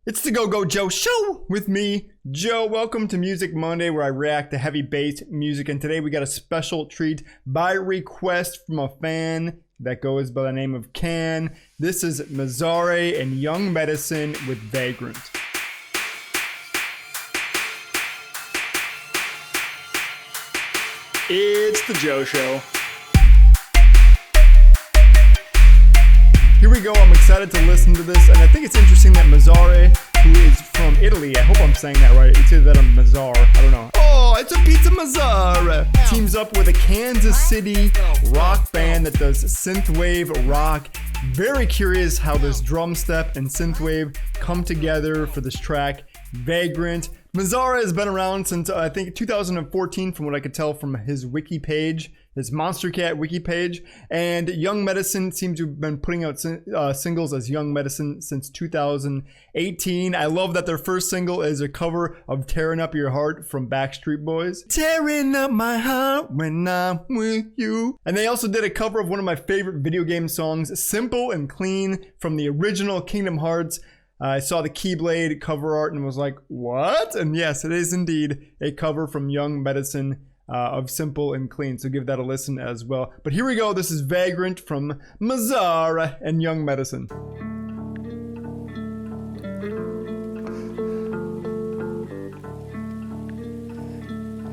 It's the GoGo Joe Show with me, Joe. Welcome to Music Monday, where I react to heavy bass music. And today we got a special treat by request from a fan that goes by the name of Can. This is Mazare and Young Medicine with Vagrant. It's the Joe Show. Here we go. I'm excited to listen to this, and I think it's interesting that Mazare, who is from Italy, I hope I'm saying that right. It's either that or Mazare, I don't know. Oh, it's a pizza Mazare. Teams up with a Kansas City rock band that does synthwave rock. Very curious how this drumstep and synthwave come together for this track, Vagrant. Mazare has been around since I think 2014, from what I could tell from his wiki page, his Monstercat wiki page. And Young Medicine seems to have been putting out singles as Young Medicine since 2018. I love that their first single is a cover of Tearing Up Your Heart from Backstreet Boys. Tearing up my heart when I'm with you. And they also did a cover of one of my favorite video game songs, Simple and Clean, from the original Kingdom Hearts. I saw the Keyblade cover art and was like, what? And yes, it is indeed a cover from Young Medicine of Simple and Clean. So give that a listen as well. But here we go. This is Vagrant from Mazare and Young Medicine.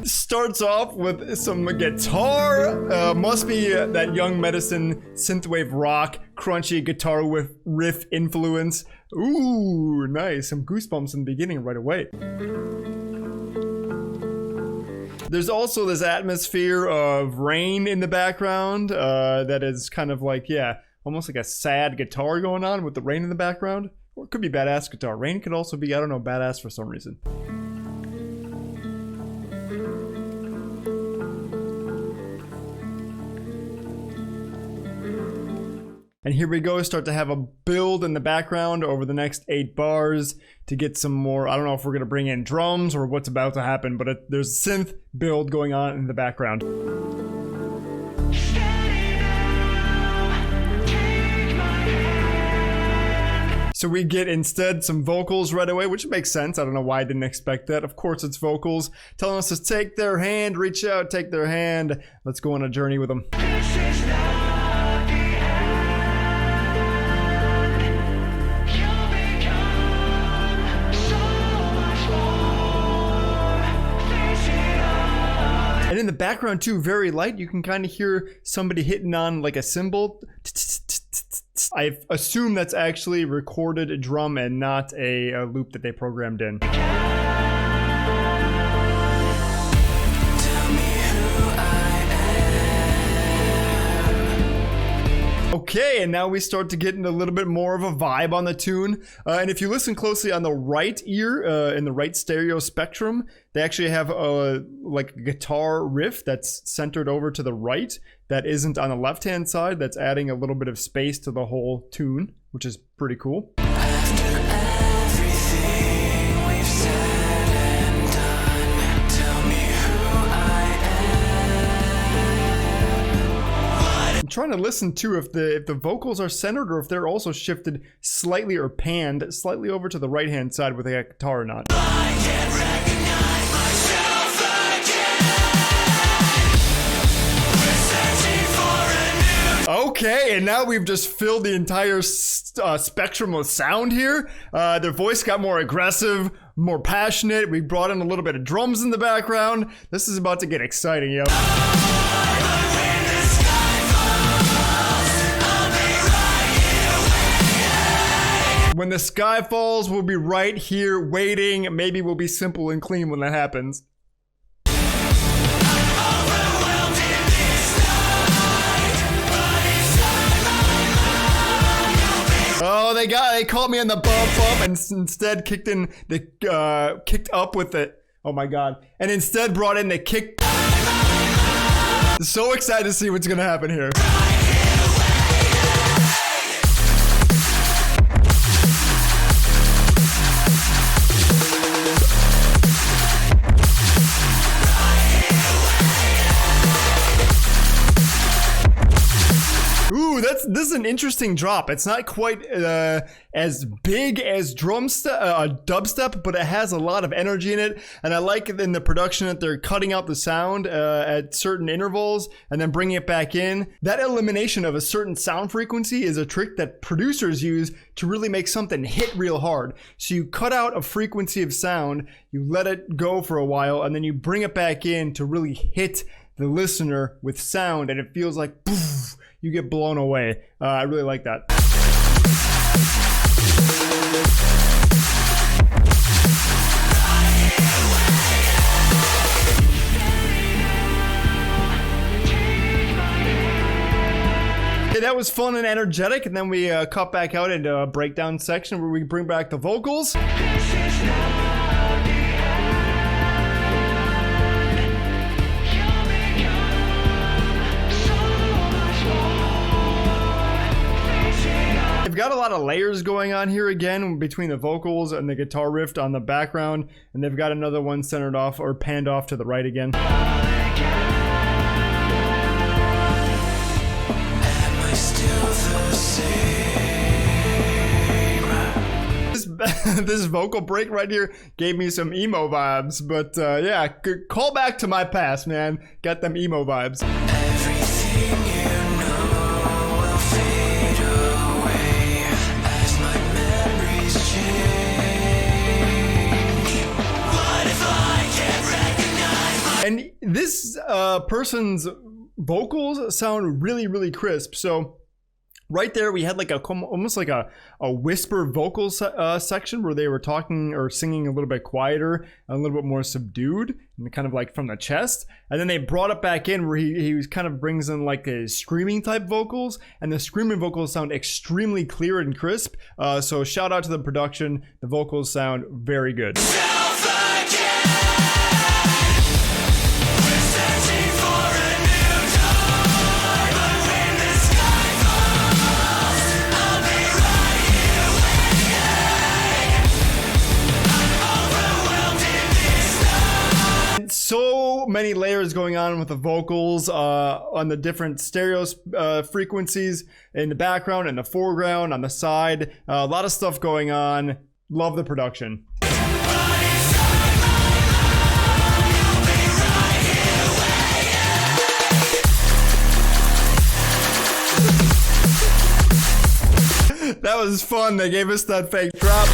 Starts off with some guitar. Must be that Young Medicine synthwave rock, crunchy guitar with riff influence. Ooh, nice. Some goosebumps in the beginning right away. There's also this atmosphere of rain in the background that is kind of like, yeah, almost like a sad guitar going on with the rain in the background. Or it could be badass guitar. Rain could also be, I don't know, badass for some reason. And here we go, start to have a build in the background over the next 8 bars to get some more. I don't know if we're going to bring in drums or what's about to happen, but there's a synth build going on in the background. So we get instead some vocals right away, which makes sense. I don't know why I didn't expect that. Of course it's vocals telling us to take their hand, reach out, take their hand. Let's go on a journey with them. And in the background too, very light, you can kind of hear somebody hitting on like a cymbal. I assume that's actually recorded drum and not a loop that they programmed in. Okay, and now we start to get into a little bit more of a vibe on the tune. And if you listen closely on the right ear, in the right stereo spectrum, they actually have like a guitar riff that's centered over to the right that isn't on the left-hand side. That's adding a little bit of space to the whole tune, which is pretty cool. I'm trying to listen too if the vocals are centered or if they're also shifted slightly or panned slightly over to the right hand side with a guitar or not. I can't recognize myself again. We're searching for a new... Okay, and now we've just filled the entire spectrum of sound here. Their voice got more aggressive, more passionate. We brought in a little bit of drums in the background. This is about to get exciting, yo. When the sky falls, we'll be right here waiting. Maybe we'll be simple and clean when that happens. Oh, they caught me on the bump and instead kicked up with it. Oh my god. And instead brought in the kick. So excited to see what's gonna happen here. Ooh, this is an interesting drop. It's not quite as big as dubstep, but it has a lot of energy in it. And I like in the production that they're cutting out the sound at certain intervals and then bringing it back in. That elimination of a certain sound frequency is a trick that producers use to really make something hit real hard. So you cut out a frequency of sound, you let it go for a while, and then you bring it back in to really hit the listener with sound, and it feels like poof, you get blown away. I really like that. Okay, that was fun and energetic, and then we cut back out into a breakdown section where we bring back the vocals. They've got a lot of layers going on here again between the vocals and the guitar riff on the background, and they've got another one centered off or panned off to the right again. This vocal break right here gave me some emo vibes, but yeah, call back to my past, man. Got them emo vibes. Everything you know will fade away as my memories change. What if I can't recognize my... And this person's vocals sound really, really crisp. So right there, we had like almost like a whisper vocal section where they were talking or singing a little bit quieter, a little bit more subdued, and kind of like from the chest. And then they brought it back in where he kind of brings in like a screaming type vocals, and the screaming vocals sound extremely clear and crisp. So shout out to the production. The vocals sound very good. So many layers going on with the vocals on the different stereo frequencies in the background and the foreground, on the side. A lot of stuff going on. Love the production. That was fun. They gave us that fake drop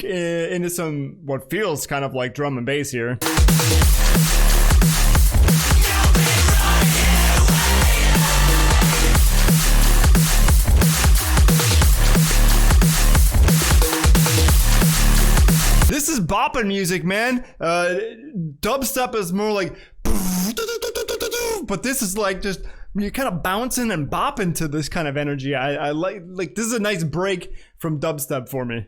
into some what feels kind of like drum and bass here. This is bopping music, man. Dubstep is more like, but this is like just you're kind of bouncing and bopping to this kind of energy. I like this is a nice break from dubstep for me.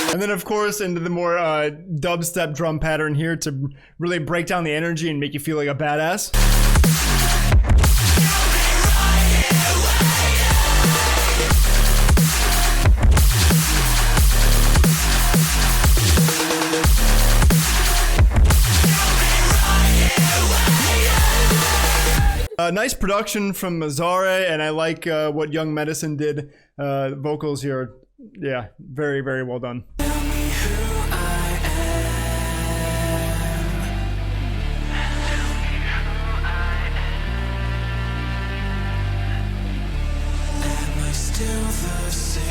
And then, of course, into the more dubstep drum pattern here to really break down the energy and make you feel like a badass. Nice production from Mazare, and I like what Young Medicine did. Vocals here, yeah, very, very well done. Tell me who I am. Am I still the same?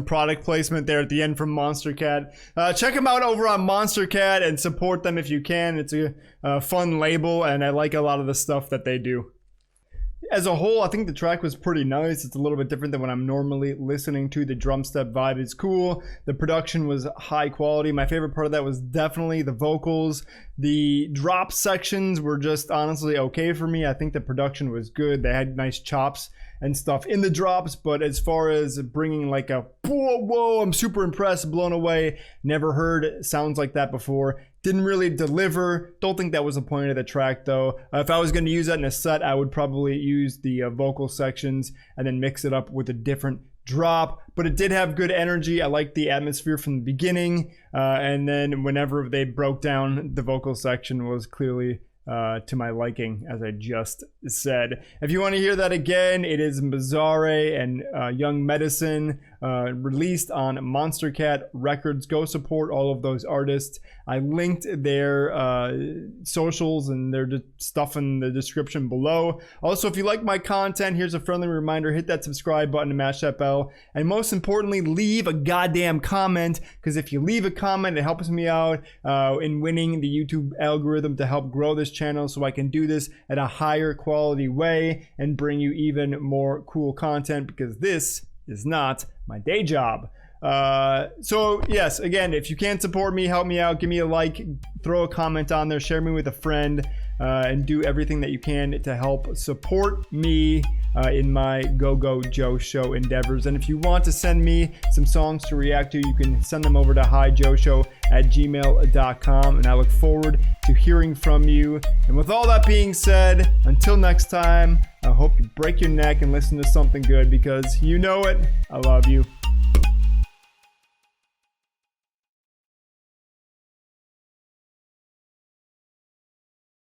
Product placement there at the end from Monstercat. Check them out over on Monstercat and support them if you can. It's a fun label, and I like a lot of the stuff that they do. As a whole, I think the track was pretty nice. It's a little bit different than what I'm normally listening to. The Drumstep vibe is cool. The production was high quality. My favorite part of that was definitely the vocals. The drop sections were just honestly okay for me. I think the production was good. They had nice chops and stuff in the drops, but as far as bringing like a whoa, I'm super impressed, blown away, never heard sounds like that before. Didn't really deliver. Don't think that was the point of the track though. If I was going to use that in a set, I would probably use the vocal sections and then mix it up with a different drop, but it did have good energy. I liked the atmosphere from the beginning, and then whenever they broke down, the vocal section was clearly to my liking, as I just said. If you want to hear that again, it is Mazare and Young Medicine, released on Monstercat Records. Go support all of those artists. I linked their socials and their stuff in the description below. Also, if you like my content, here's a friendly reminder: hit that subscribe button and mash that bell. And most importantly, leave a goddamn comment, because if you leave a comment, it helps me out in winning the YouTube algorithm to help grow this channel, so I can do this at a higher quality way and bring you even more cool content, because this is not my day job. So yes, again, if you can support me, help me out, give me a like, throw a comment on there, share me with a friend, and do everything that you can to help support me in my GoGo Joe Show endeavors. And if you want to send me some songs to react to, you can send them over to hijoeshow@gmail.com, and I look forward to hearing from you. And with all that being said, until next time, I hope you break your neck and listen to something good, because you know it, I love you.